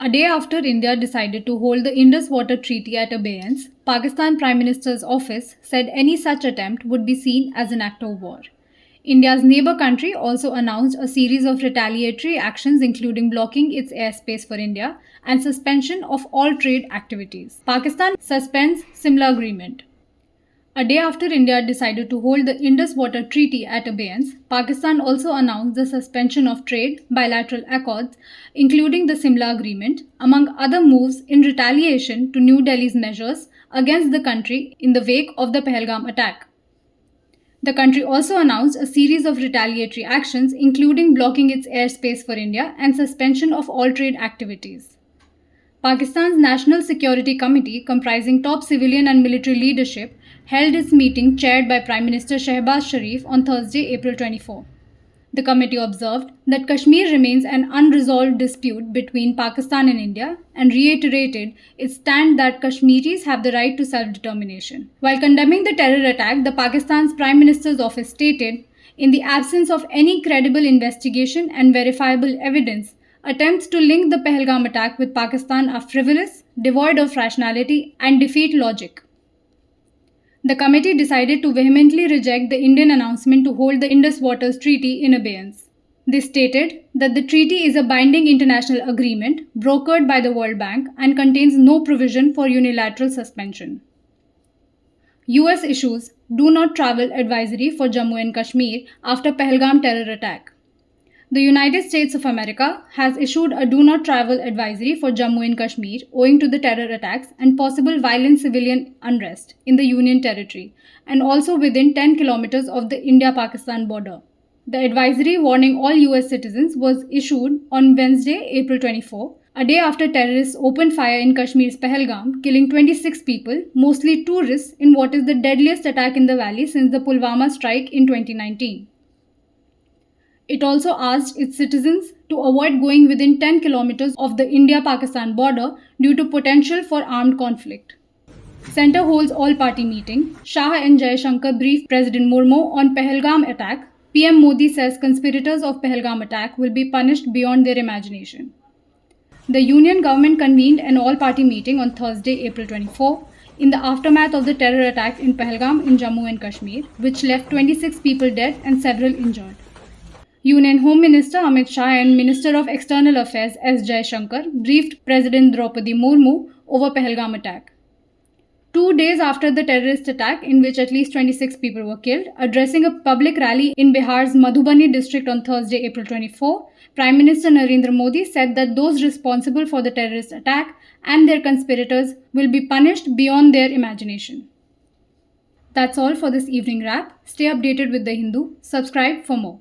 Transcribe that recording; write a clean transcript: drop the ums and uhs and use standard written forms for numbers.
A day after India decided to hold the Indus Water Treaty at abeyance, Pakistan Prime Minister's office said any such attempt would be seen as an act of war. India's neighbour country also announced a series of retaliatory actions, including blocking its airspace for India and suspension of all trade activities. Pakistan suspends Simla Agreement. A day after India decided to hold the Indus Water Treaty at abeyance, Pakistan also announced the suspension of trade bilateral accords, including the Simla Agreement, among other moves in retaliation to New Delhi's measures against the country in the wake of the Pahalgam attack. The country also announced a series of retaliatory actions, including blocking its airspace for India and suspension of all trade activities. Pakistan's National Security Committee, comprising top civilian and military leadership, held its meeting chaired by Prime Minister Shehbaz Sharif on Thursday, April 24. The committee observed that Kashmir remains an unresolved dispute between Pakistan and India and reiterated its stand that Kashmiris have the right to self-determination. While condemning the terror attack, the Pakistan's Prime Minister's office stated, in the absence of any credible investigation and verifiable evidence, attempts to link the Pahalgam attack with Pakistan are frivolous, devoid of rationality, and defeat logic. The committee decided to vehemently reject the Indian announcement to hold the Indus Water Treaty in abeyance. They stated that the treaty is a binding international agreement brokered by the World Bank and contains no provision for unilateral suspension. US issues do not travel advisory for Jammu and Kashmir after Pahalgam terror attack. The United States of America has issued a do not travel advisory for Jammu and Kashmir owing to the terror attacks and possible violent civilian unrest in the Union territory and also within 10 kilometers of the India-Pakistan border. The advisory warning all US citizens was issued on Wednesday, April 24, a day after terrorists opened fire in Kashmir's Pahalgam, killing 26 people, mostly tourists, in what is the deadliest attack in the valley since the Pulwama strike in 2019. It also asked its citizens to avoid going within 10 kilometers of the India-Pakistan border due to potential for armed conflict. Centre holds all-party meeting. Shah and Jaishankar briefed President Murmu on Pahalgam attack. PM Modi says conspirators of Pahalgam attack will be punished beyond their imagination. The Union government convened an all-party meeting on Thursday, April 24, in the aftermath of the terror attack in Pahalgam in Jammu and Kashmir, which left 26 people dead and several injured. Union Home Minister Amit Shah and Minister of External Affairs S. Jaishankar briefed President Draupadi Murmu over Pahalgam attack. 2 days after the terrorist attack, in which at least 26 people were killed, addressing a public rally in Bihar's Madhubani district on Thursday, April 24, Prime Minister Narendra Modi said that those responsible for the terrorist attack and their conspirators will be punished beyond their imagination. That's all for this evening wrap. Stay updated with The Hindu. Subscribe for more.